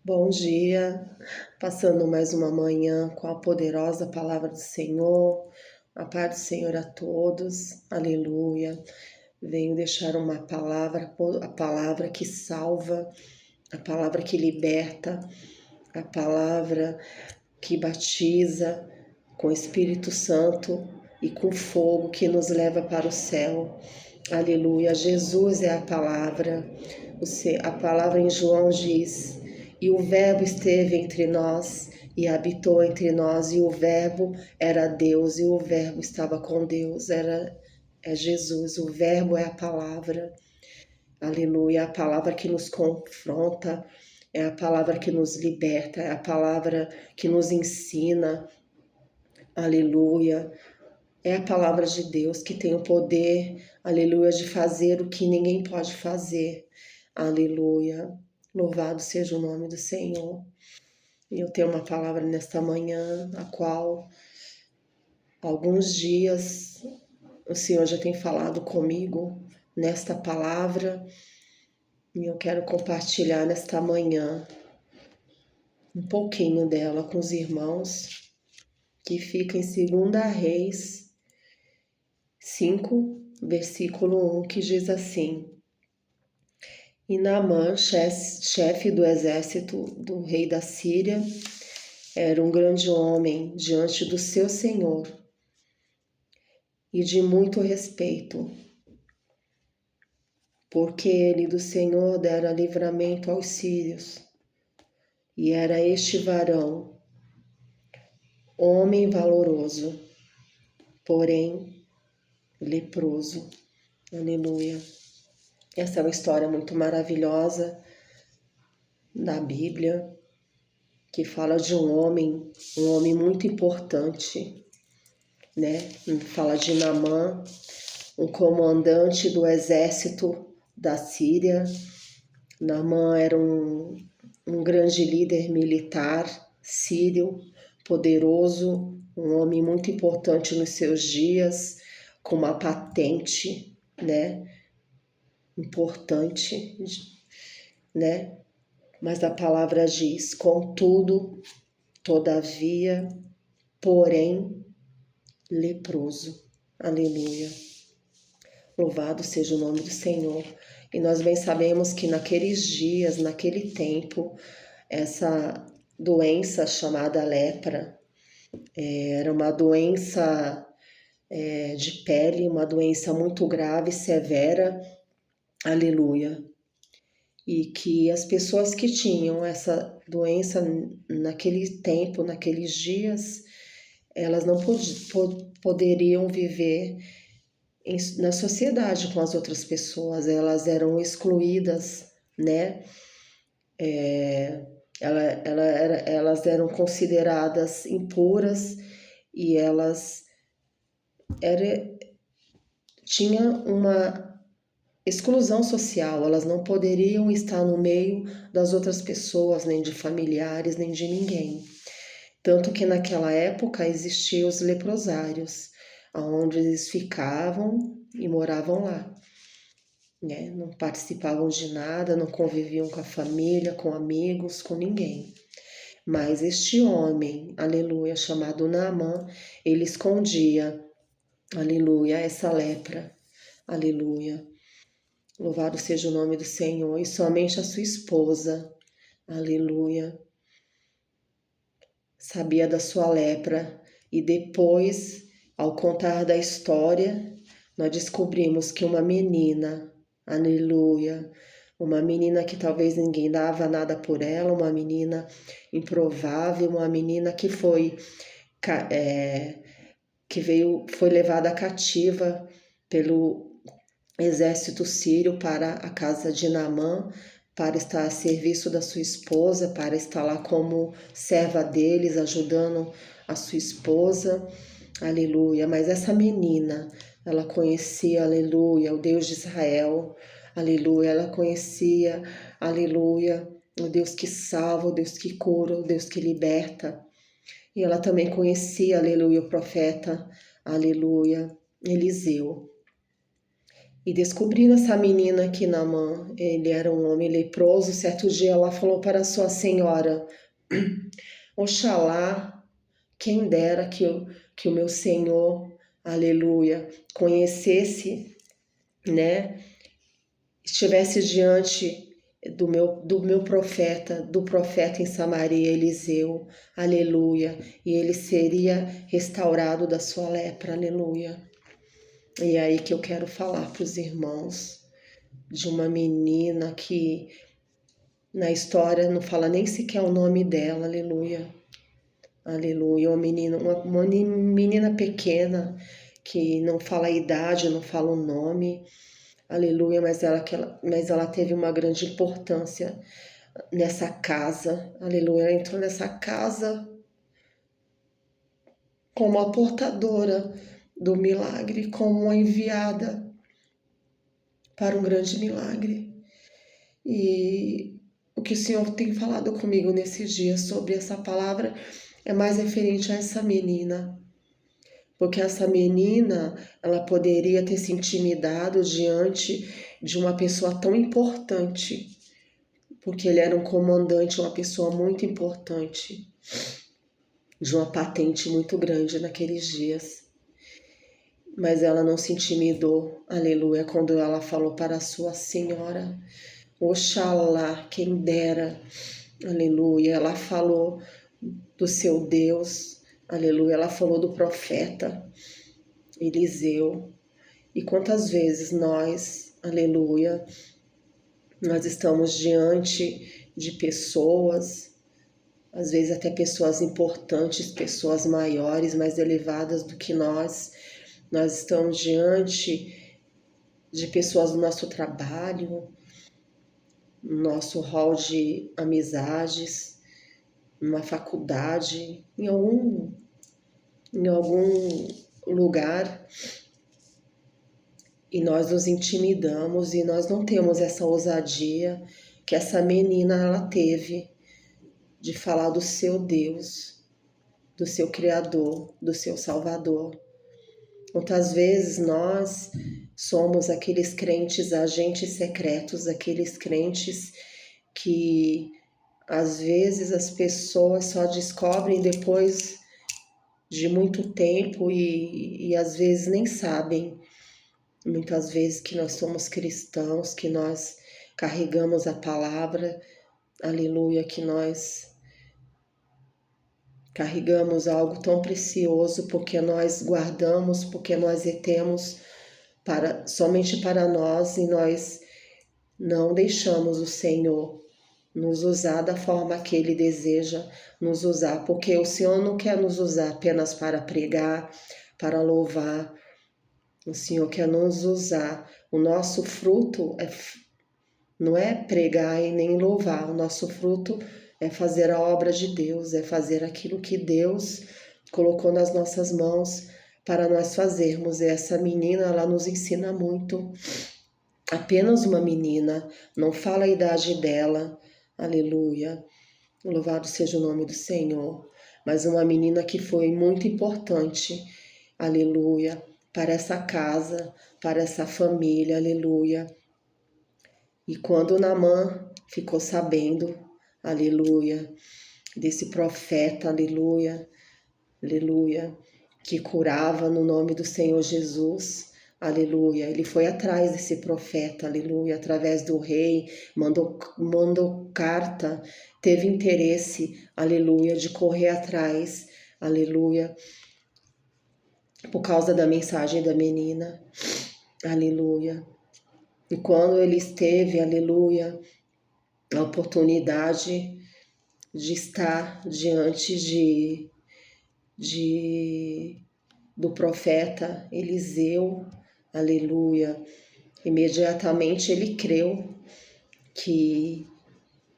Bom dia, passando mais uma manhã com a poderosa palavra do Senhor, a paz do Senhor a todos, aleluia. Venho deixar uma palavra, a palavra que salva, a palavra que liberta, a palavra que batiza com o Espírito Santo e com fogo que nos leva para o céu. Aleluia. Jesus é a palavra. A palavra em João diz: e o Verbo esteve entre nós e habitou entre nós, e o Verbo era Deus, e o Verbo estava com Deus. É Jesus. O Verbo é a palavra. Aleluia. A palavra que nos confronta, é a palavra que nos liberta, é a palavra que nos ensina. Aleluia. É a palavra de Deus que tem o poder, aleluia, de fazer o que ninguém pode fazer. Aleluia. Louvado seja o nome do Senhor. E eu tenho uma palavra nesta manhã, a qual alguns dias o Senhor já tem falado comigo nesta palavra, e eu quero compartilhar nesta manhã um pouquinho dela com os irmãos, que fica em 2 Reis 5, versículo 1, que diz assim: E Naamã, chefe do exército do rei da Síria, era um grande homem diante do seu senhor e de muito respeito, porque ele do Senhor dera livramento aos sírios. E era este varão, homem valoroso, porém leproso. Aleluia. Essa é uma história muito maravilhosa da Bíblia, que fala de um homem muito importante, né? Fala de Naamã, um comandante do exército da Síria. Naamã era um grande líder militar sírio, poderoso, um homem muito importante nos seus dias, com uma patente, né? Importante, né? Mas a palavra diz: contudo, todavia, porém, leproso. Aleluia. Louvado seja o nome do Senhor. E nós bem sabemos que naqueles dias, naquele tempo, essa doença chamada lepra era uma doença de pele, uma doença muito grave, severa. Aleluia. E que as pessoas que tinham essa doença naquele tempo, naqueles dias, elas não poderiam viver na sociedade com as outras pessoas, elas eram excluídas, né? Elas eram consideradas impuras e elas tinham uma exclusão social, elas não poderiam estar no meio das outras pessoas, nem de familiares, nem de ninguém. Tanto que naquela época existiam os leprosários, onde eles ficavam e moravam lá, né? Não participavam de nada, não conviviam com a família, com amigos, com ninguém. Mas este homem, aleluia, chamado Naamã, ele escondia, aleluia, essa lepra, aleluia. Louvado seja o nome do Senhor. E somente a sua esposa, aleluia, sabia da sua lepra. E depois, ao contar da história, nós descobrimos que uma menina, aleluia, uma menina que talvez ninguém dava nada por ela, uma menina improvável, uma menina que foi levada cativa pelo exército sírio para a casa de Naamã, para estar a serviço da sua esposa, para estar lá como serva deles, ajudando a sua esposa, aleluia. Mas essa menina, ela conhecia, aleluia, o Deus de Israel, aleluia. Ela conhecia, aleluia, o Deus que salva, o Deus que cura, o Deus que liberta. E ela também conhecia, aleluia, o profeta, aleluia, Eliseu. E descobriram essa menina aqui, Naamã. Ele era um homem leproso. Certo dia ela falou para sua senhora: Oxalá, quem dera que o meu Senhor, aleluia, conhecesse, né? Estivesse diante do meu profeta, do profeta em Samaria, Eliseu, aleluia, e ele seria restaurado da sua lepra, aleluia. E é aí que eu quero falar para os irmãos de uma menina que na história não fala nem sequer o nome dela, aleluia, aleluia, uma menina pequena que não fala a idade, não fala o nome, aleluia, mas ela teve uma grande importância nessa casa, aleluia. Ela entrou nessa casa como a portadora do milagre, como uma enviada para um grande milagre. E o que o Senhor tem falado comigo nesses dias sobre essa palavra é mais referente a essa menina. Porque essa menina, ela poderia ter se intimidado diante de uma pessoa tão importante, porque ele era um comandante, uma pessoa muito importante, de uma patente muito grande naqueles dias. Mas ela não se intimidou, aleluia, quando ela falou para a sua senhora, Oxalá, quem dera, aleluia. Ela falou do seu Deus, aleluia. Ela falou do profeta Eliseu. E quantas vezes nós, aleluia, nós estamos diante de pessoas, às vezes até pessoas importantes, pessoas maiores, mais elevadas do que nós estamos diante de pessoas do nosso trabalho, no nosso hall de amizades, numa faculdade, em algum lugar, e nós nos intimidamos e nós não temos essa ousadia que essa menina ela teve de falar do seu Deus, do seu Criador, do seu Salvador. Muitas vezes nós somos aqueles crentes agentes secretos, aqueles crentes que às vezes as pessoas só descobrem depois de muito tempo e às vezes nem sabem. Muitas vezes que nós somos cristãos, que nós carregamos a palavra, aleluia, que nós carregamos algo tão precioso porque nós guardamos, porque nós retemos somente para nós e nós não deixamos o Senhor nos usar da forma que Ele deseja nos usar, porque o Senhor não quer nos usar apenas para pregar, para louvar, o Senhor quer nos usar. O nosso fruto não é pregar e nem louvar, o nosso fruto é fazer a obra de Deus, é fazer aquilo que Deus colocou nas nossas mãos para nós fazermos. E essa menina, ela nos ensina muito. Apenas uma menina, não fala a idade dela, aleluia, louvado seja o nome do Senhor, mas uma menina que foi muito importante, aleluia, para essa casa, para essa família, aleluia. E quando Naamã ficou sabendo, aleluia, desse profeta, aleluia, aleluia, que curava no nome do Senhor Jesus, aleluia, ele foi atrás desse profeta, aleluia, através do rei, mandou carta, teve interesse, aleluia, de correr atrás, aleluia, por causa da mensagem da menina, aleluia. E quando ele esteve, aleluia, a oportunidade de estar diante do profeta Eliseu, aleluia, imediatamente ele creu que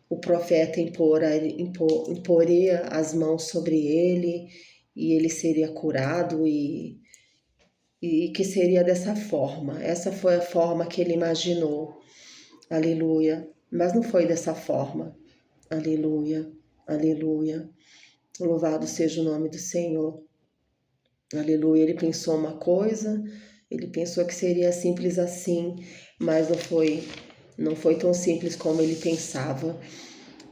o profeta imporia as mãos sobre ele e ele seria curado e que seria dessa forma. Essa foi a forma que ele imaginou, aleluia, mas não foi dessa forma, aleluia, aleluia, louvado seja o nome do Senhor, aleluia. Ele pensou uma coisa Ele pensou que seria simples assim, mas não foi tão simples como ele pensava.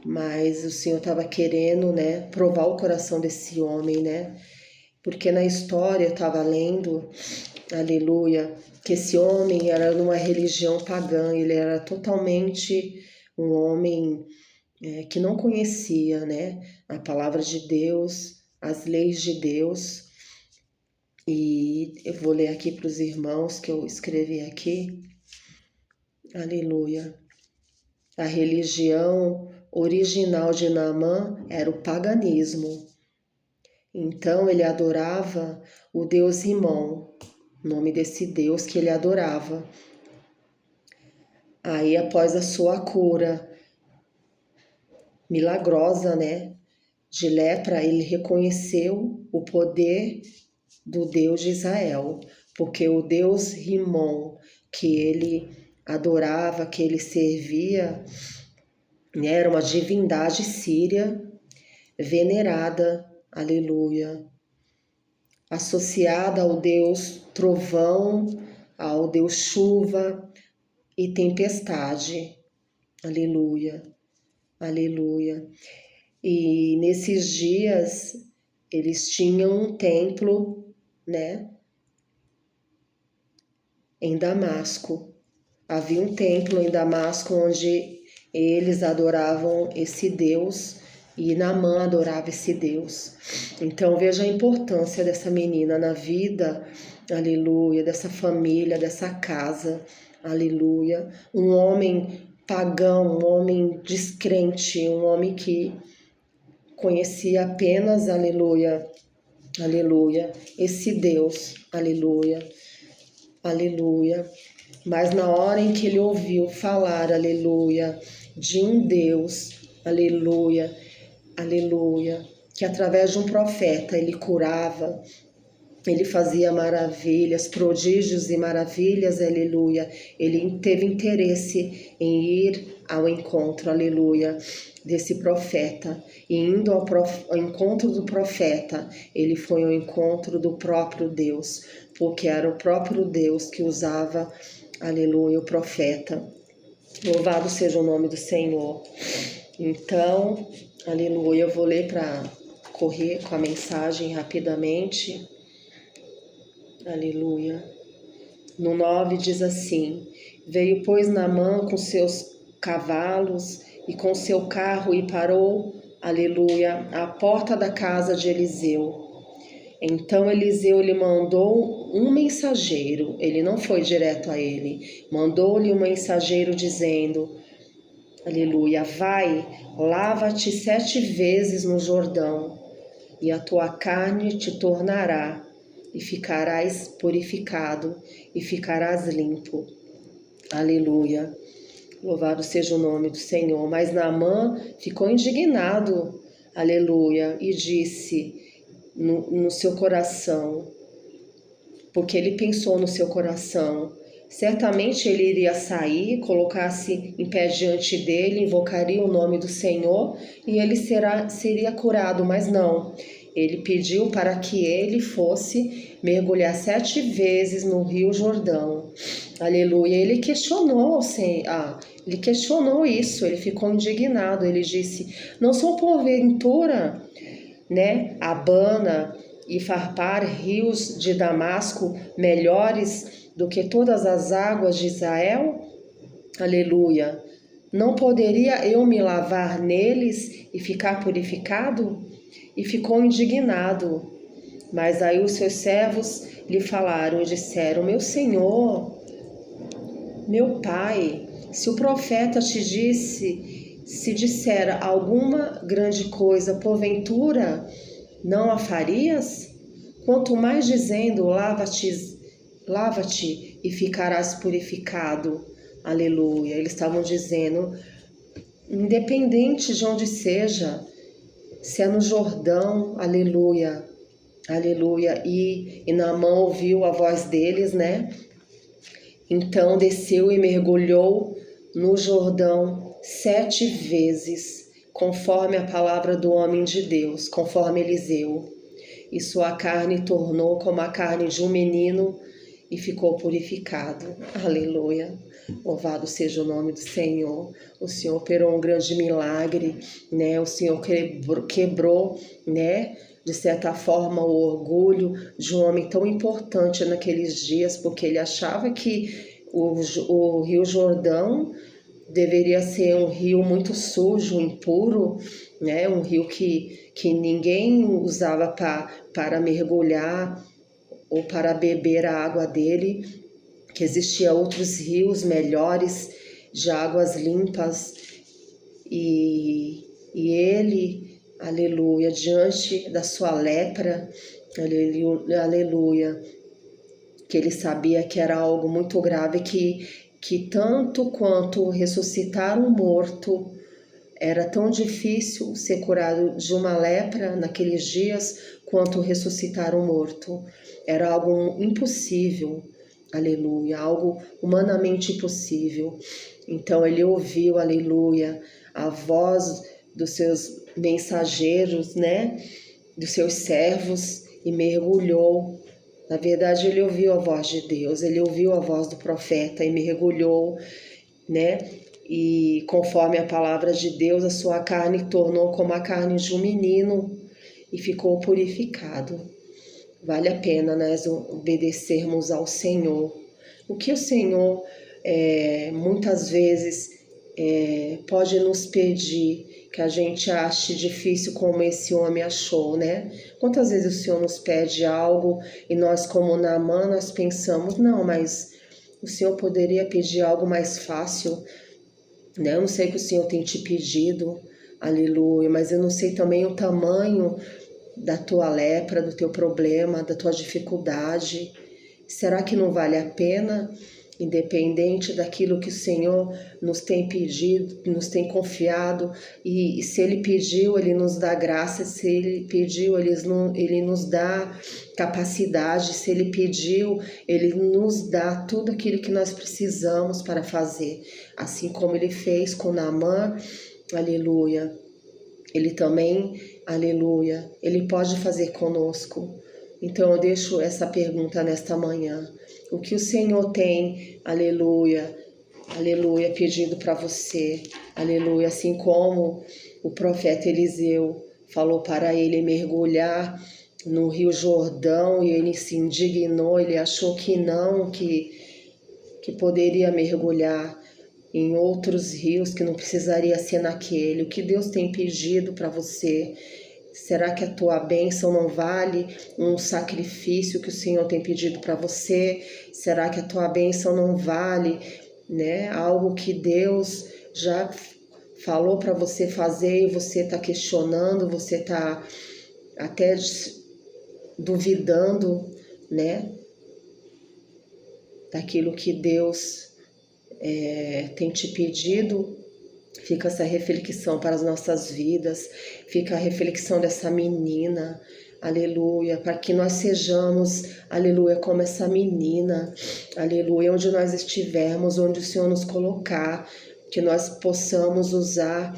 Mas o Senhor estava querendo, né, provar o coração desse homem, né? Porque na história eu estava lendo, aleluia, que esse homem era numa religião pagã, ele era totalmente um homem que não conhecia, né, a palavra de Deus, as leis de Deus. E eu vou ler aqui para os irmãos que eu escrevi aqui, aleluia. A religião original de Naamã era o paganismo. Então ele adorava o deus Rimon, nome desse deus que ele adorava. Aí, após a sua cura milagrosa, né, de lepra, ele reconheceu o poder do Deus de Israel, porque o Deus Rimon, que ele adorava, que ele servia, né, era uma divindade síria venerada, aleluia, associada ao Deus trovão, ao Deus chuva e tempestade, aleluia, aleluia. E nesses dias eles tinham um templo, né, em Damasco. Havia um templo em Damasco onde eles adoravam esse Deus e Naamã adorava esse Deus. Então veja a importância dessa menina na vida, aleluia, dessa família, dessa casa, aleluia. Um homem pagão, um homem descrente, um homem que conhecia apenas, aleluia, aleluia, esse Deus, aleluia, aleluia. Mas na hora em que ele ouviu falar, aleluia, de um Deus, aleluia, aleluia, que através de um profeta ele curava, ele fazia maravilhas, prodígios e maravilhas, aleluia. Ele teve interesse em ir ao encontro, aleluia, desse profeta. E indo ao encontro do profeta, ele foi ao encontro do próprio Deus, porque era o próprio Deus que usava, aleluia, o profeta. Louvado seja o nome do Senhor. Então, aleluia, eu vou ler para correr com a mensagem rapidamente. Aleluia. No 9 diz assim: Veio, pois, Naamã com seus cavalos e com seu carro e parou, aleluia, à porta da casa de Eliseu. Então Eliseu lhe mandou um mensageiro, ele não foi direto a ele, mandou-lhe um mensageiro dizendo, aleluia, vai, lava-te 7 vezes no Jordão, e a tua carne te tornará, e ficarás purificado, e ficarás limpo. Aleluia. Louvado seja o nome do Senhor. Mas Naamã ficou indignado, aleluia, e disse no seu coração, porque ele pensou no seu coração, certamente ele iria sair, colocar-se em pé diante dele, invocaria o nome do Senhor e ele seria curado, mas não. Ele pediu para que ele fosse mergulhar 7 vezes no Rio Jordão. Aleluia. Ele questionou, ele questionou isso, ele ficou indignado. Ele disse, não são porventura, né, Abana e Farpar, rios de Damasco, melhores do que todas as águas de Israel? Aleluia. Não poderia eu me lavar neles e ficar purificado? E ficou indignado. Mas aí os seus servos lhe falaram e disseram, meu senhor, meu pai, se o profeta te disse, se disser alguma grande coisa, porventura, não a farias? Quanto mais dizendo, lava-te e ficarás purificado. Aleluia. Eles estavam dizendo, independente de onde seja, se é no Jordão, aleluia, aleluia. E Naamã ouviu a voz deles, né? Então desceu e mergulhou no Jordão 7 vezes, conforme a palavra do homem de Deus, conforme Eliseu. E sua carne tornou como a carne de um menino, e ficou purificado. Aleluia. Louvado seja o nome do Senhor. O Senhor operou um grande milagre, né? O Senhor quebrou, né? De certa forma, o orgulho de um homem tão importante naqueles dias, porque ele achava que o Rio Jordão deveria ser um rio muito sujo, impuro, né? Um rio que ninguém usava para mergulhar ou para beber a água dele, que existia outros rios melhores, de águas limpas, e ele, aleluia, diante da sua lepra, aleluia, que ele sabia que era algo muito grave, que tanto quanto ressuscitar um morto, era tão difícil ser curado de uma lepra naqueles dias, quanto ressuscitar um morto. Era algo impossível, aleluia, algo humanamente impossível. Então ele ouviu, aleluia, a voz dos seus mensageiros, né, dos seus servos, e mergulhou. Na verdade, ele ouviu a voz de Deus, ele ouviu a voz do profeta e mergulhou, né? E conforme a palavra de Deus, a sua carne tornou como a carne de um menino e ficou purificado. Vale a pena nós obedecermos ao Senhor. O que o Senhor muitas vezes pode nos pedir que a gente ache difícil, como esse homem achou, né? Quantas vezes o Senhor nos pede algo e nós, como Naamã, nós pensamos, não, mas o Senhor poderia pedir algo mais fácil, né? Eu não sei o que o Senhor tem te pedido, aleluia, mas eu não sei também o tamanho da tua lepra, do teu problema, da tua dificuldade. Será que não vale a pena, independente daquilo que o Senhor nos tem pedido, nos tem confiado, e se Ele pediu, Ele nos dá graça, se Ele pediu, Ele nos dá capacidade, se Ele pediu, Ele nos dá tudo aquilo que nós precisamos para fazer, assim como Ele fez com Naamã, aleluia. Ele também, aleluia, Ele pode fazer conosco. Então eu deixo essa pergunta nesta manhã. O que o Senhor tem, aleluia, aleluia, pedido para você, aleluia, assim como o profeta Eliseu falou para ele mergulhar no Rio Jordão e ele se indignou, ele achou que não, que poderia mergulhar em outros rios, que não precisaria ser naquele. O que Deus tem pedido para você? Será que a tua bênção não vale um sacrifício que o Senhor tem pedido para você? Será que a tua bênção não vale, né, algo que Deus já falou para você fazer e você está questionando, você está até duvidando, né, daquilo que Deus tem te pedido? Fica essa reflexão para as nossas vidas, fica a reflexão dessa menina, aleluia, para que nós sejamos, aleluia, como essa menina, aleluia, onde nós estivermos, onde o Senhor nos colocar, que nós possamos usar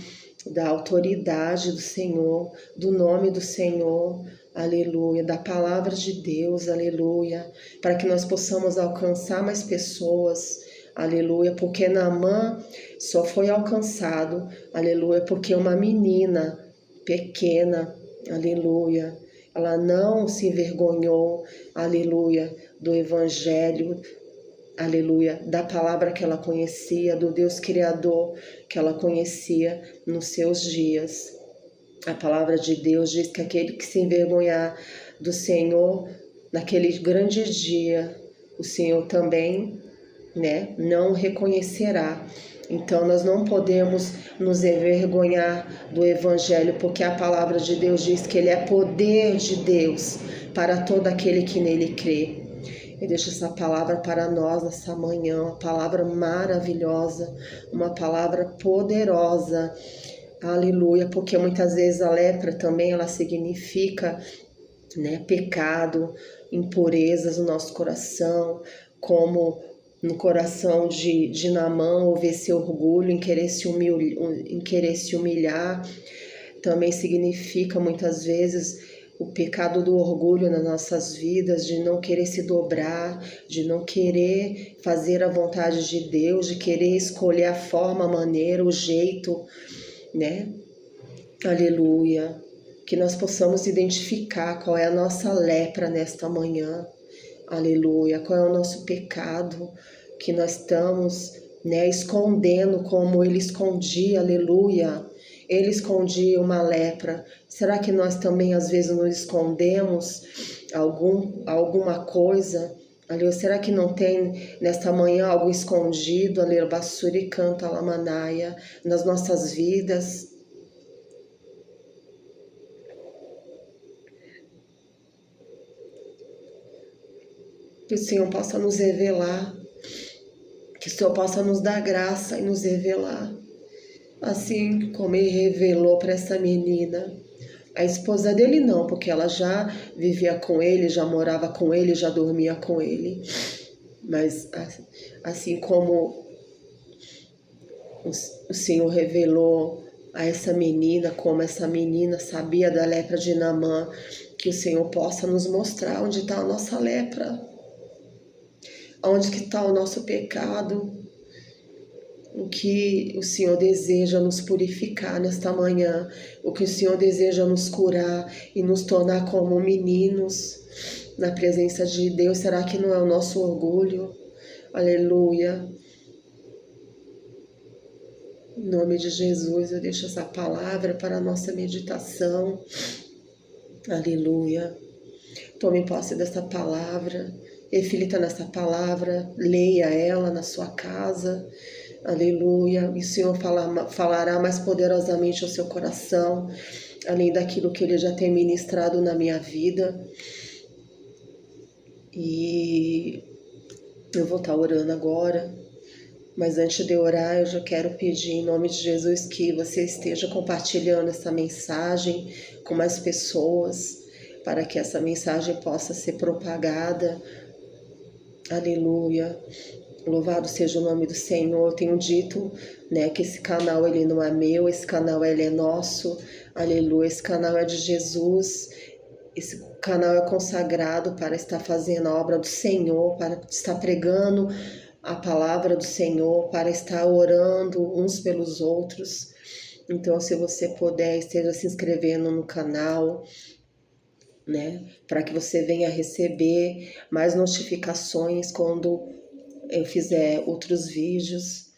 da autoridade do Senhor, do nome do Senhor, aleluia, da palavra de Deus, aleluia, para que nós possamos alcançar mais pessoas, aleluia, porque Naamã só foi alcançado, aleluia, porque uma menina pequena, aleluia, ela não se envergonhou, aleluia, do evangelho, aleluia, da palavra que ela conhecia, do Deus Criador que ela conhecia nos seus dias. A palavra de Deus diz que aquele que se envergonhar do Senhor naquele grande dia, o Senhor também, né, não reconhecerá. Então nós não podemos nos envergonhar do Evangelho, porque a palavra de Deus diz que ele é poder de Deus para todo aquele que nele crê. Eu deixo essa palavra para nós nessa manhã, uma palavra maravilhosa, uma palavra poderosa, aleluia, porque muitas vezes a lepra também ela significa, né, pecado, impurezas no nosso coração, como no coração de Naamã houve esse orgulho em querer se humilhar, também significa muitas vezes o pecado do orgulho nas nossas vidas, de não querer se dobrar, de não querer fazer a vontade de Deus, de querer escolher a forma, a maneira, o jeito, né? Aleluia. Que nós possamos identificar qual é a nossa lepra nesta manhã. Aleluia. Qual é o nosso pecado que nós estamos, né, escondendo como ele escondia. Aleluia. Ele escondia uma lepra. Será que nós também às vezes nos escondemos alguma coisa? Aleluia. Será que não tem nesta manhã algo escondido? Aleluia. Bassuri canta lamanaia nas nossas vidas. Que o Senhor possa nos revelar, que o Senhor possa nos dar graça e nos revelar, assim como Ele revelou para essa menina. A esposa dele não, porque ela já vivia com ele, já morava com ele, já dormia com ele. Mas assim como o Senhor revelou a essa menina, como essa menina sabia da lepra de Naamã, que o Senhor possa nos mostrar onde está a nossa lepra. Onde que está o nosso pecado? O que o Senhor deseja nos purificar nesta manhã, o que o Senhor deseja nos curar e nos tornar como meninos na presença de Deus. Será que não é o nosso orgulho? Aleluia. Em nome de Jesus, eu deixo essa palavra para a nossa meditação. Aleluia. Tome posse dessa palavra. Reflita nessa palavra, leia ela na sua casa, aleluia, e o Senhor falará mais poderosamente ao seu coração, além daquilo que Ele já tem ministrado na minha vida. E eu vou estar orando agora, mas antes de orar eu já quero pedir em nome de Jesus que você esteja compartilhando essa mensagem com mais pessoas, para que essa mensagem possa ser propagada. Aleluia, louvado seja o nome do Senhor. Eu tenho dito, né, que esse canal ele não é meu, esse canal ele é nosso. Aleluia, esse canal é de Jesus. Esse canal é consagrado para estar fazendo a obra do Senhor, para estar pregando a palavra do Senhor, para estar orando uns pelos outros. Então, se você puder, esteja se inscrevendo no canal, né, para que você venha receber mais notificações quando eu fizer outros vídeos,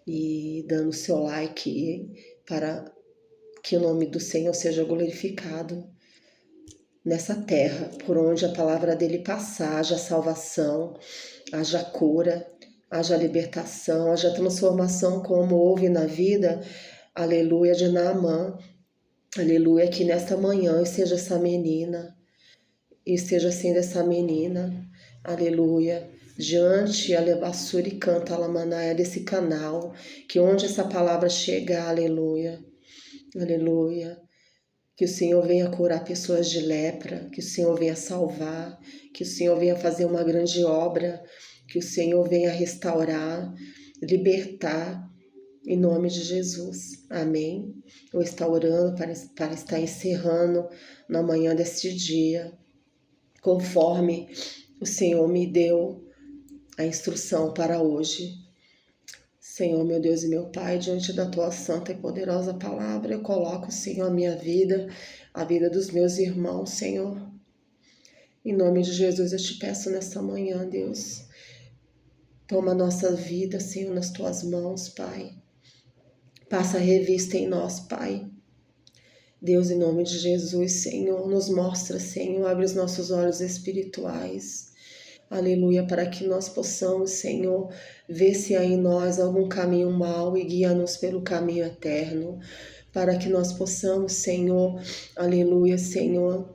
e dando seu like para que o nome do Senhor seja glorificado nessa terra, por onde a palavra dele passar, haja salvação, haja cura, haja libertação, haja transformação, como houve na vida, aleluia, de Naamã. Aleluia, que nesta manhã esteja essa menina, esteja sendo essa menina, aleluia, diante, alebassuri canta alamanaia desse canal, que onde essa palavra chegar, aleluia, aleluia, que o Senhor venha curar pessoas de lepra, que o Senhor venha salvar, que o Senhor venha fazer uma grande obra, que o Senhor venha restaurar, libertar, em nome de Jesus, amém? Eu estou orando para estar encerrando na manhã deste dia, conforme o Senhor me deu a instrução para hoje. Senhor, meu Deus e meu Pai, diante da Tua santa e poderosa palavra, eu coloco, Senhor, a minha vida, a vida dos meus irmãos, Senhor. Em nome de Jesus, eu te peço nessa manhã, Deus, toma a nossa vida, Senhor, nas Tuas mãos, Pai. Passa a revista em nós, Pai. Deus, em nome de Jesus, Senhor, nos mostra, Senhor, abre os nossos olhos espirituais. Aleluia, para que nós possamos, Senhor, ver se há em nós algum caminho mau e guia-nos pelo caminho eterno. Para que nós possamos, Senhor, aleluia, Senhor,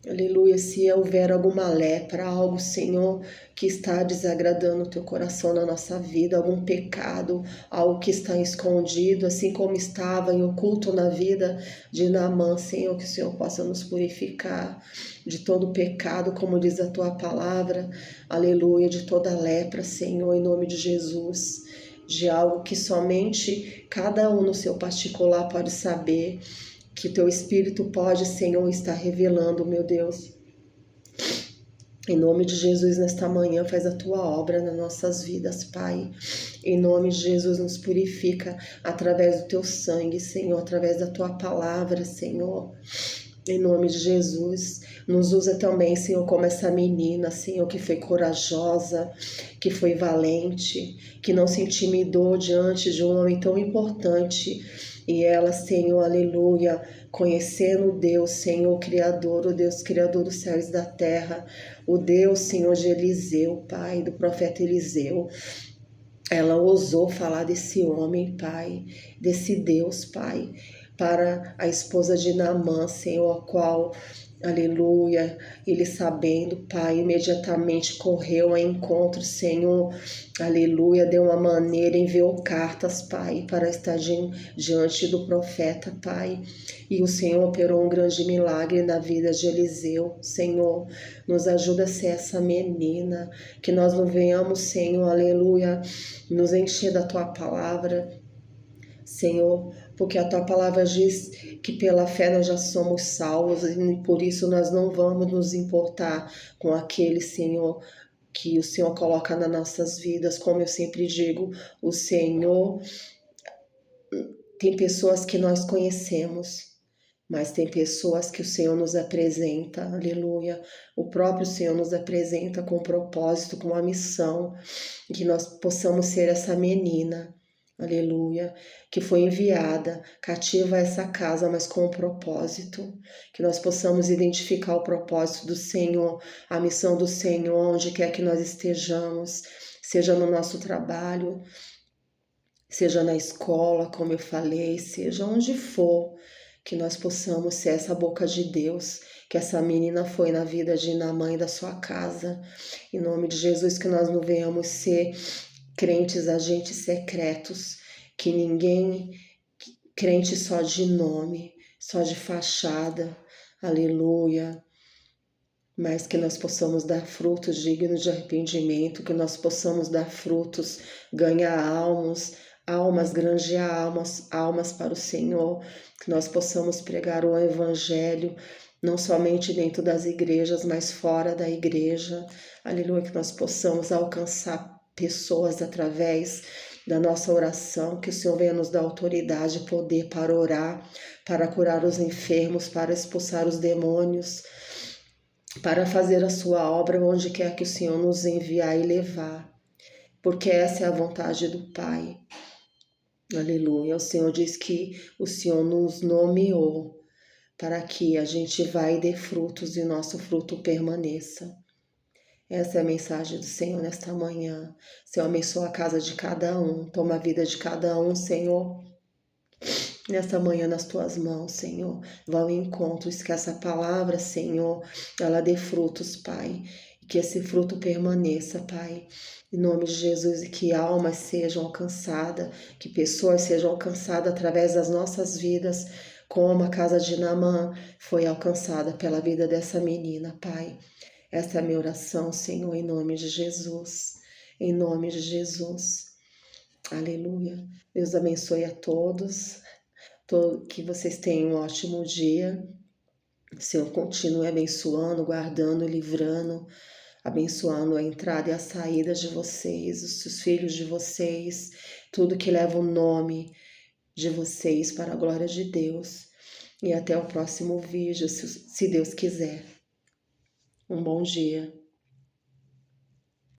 aleluia, se houver alguma lepra, algo, Senhor, que está desagradando o Teu coração na nossa vida, algum pecado, algo que está escondido, assim como estava em oculto na vida de Naamã, Senhor, que o Senhor possa nos purificar de todo pecado, como diz a Tua palavra, aleluia, de toda lepra, Senhor, em nome de Jesus, de algo que somente cada um no seu particular pode saber, que o teu Espírito pode, Senhor, estar revelando, meu Deus. Em nome de Jesus, nesta manhã, faz a tua obra nas nossas vidas, Pai. Em nome de Jesus, nos purifica através do teu sangue, Senhor, através da tua palavra, Senhor. Em nome de Jesus, nos usa também, Senhor, como essa menina, Senhor, que foi corajosa, que foi valente, que não se intimidou diante de um homem tão importante. E ela, Senhor, aleluia, conhecendo o Deus, Senhor, Criador, o Deus Criador dos céus e da terra, o Deus, Senhor, de Eliseu, Pai, do profeta Eliseu. Ela ousou falar desse homem, Pai, desse Deus, Pai, para a esposa de Naamã, Senhor, a qual, aleluia, ele sabendo, Pai, imediatamente correu ao encontro, Senhor, aleluia, deu uma maneira, enviou cartas, Pai, para estar diante do profeta, Pai, e o Senhor operou um grande milagre na vida de Eliseu. Senhor, nos ajuda a ser essa menina, que nós não venhamos, Senhor, aleluia, nos encher da tua palavra, Senhor, porque a tua palavra diz que pela fé nós já somos salvos e por isso nós não vamos nos importar com aquele, Senhor, que o Senhor coloca nas nossas vidas. Como eu sempre digo, o Senhor tem pessoas que nós conhecemos, mas tem pessoas que o Senhor nos apresenta, aleluia. O próprio Senhor nos apresenta com um propósito, com uma missão, que nós possamos ser essa menina, aleluia, que foi enviada, cativa a essa casa, mas com um propósito, que nós possamos identificar o propósito do Senhor, a missão do Senhor, onde quer que nós estejamos, seja no nosso trabalho, seja na escola, como eu falei, seja onde for, que nós possamos ser essa boca de Deus, que essa menina foi na vida de Naamã e da sua casa. Em nome de Jesus, que nós não venhamos ser crentes, agentes secretos, que ninguém, crente só de nome, só de fachada, aleluia, mas que nós possamos dar frutos dignos de arrependimento, que nós possamos dar frutos, ganhar almas, granjear almas para o Senhor, que nós possamos pregar o Evangelho, não somente dentro das igrejas, mas fora da igreja, aleluia, que nós possamos alcançar pessoas através da nossa oração, que o Senhor venha nos dar autoridade e poder para orar, para curar os enfermos, para expulsar os demônios, para fazer a sua obra onde quer que o Senhor nos enviar e levar, porque essa é a vontade do Pai. Aleluia. O Senhor diz que o Senhor nos nomeou para que a gente vá e dê frutos e nosso fruto permaneça. Essa é a mensagem do Senhor nesta manhã. Senhor, abençoa a casa de cada um, toma a vida de cada um, Senhor. Nesta manhã nas tuas mãos, Senhor, vá ao encontro, esqueça a palavra, Senhor, ela dê frutos, Pai, e que esse fruto permaneça, Pai, em nome de Jesus, e que almas sejam alcançadas, que pessoas sejam alcançadas através das nossas vidas, como a casa de Naamã foi alcançada pela vida dessa menina, Pai. Essa é a minha oração, Senhor, em nome de Jesus, em nome de Jesus. Aleluia. Deus abençoe a todos. Que vocês tenham um ótimo dia. O Senhor continue abençoando, guardando, livrando, abençoando a entrada e a saída de vocês, os seus filhos de vocês, tudo que leva o nome de vocês para a glória de Deus. E até o próximo vídeo, se Deus quiser. Um bom dia.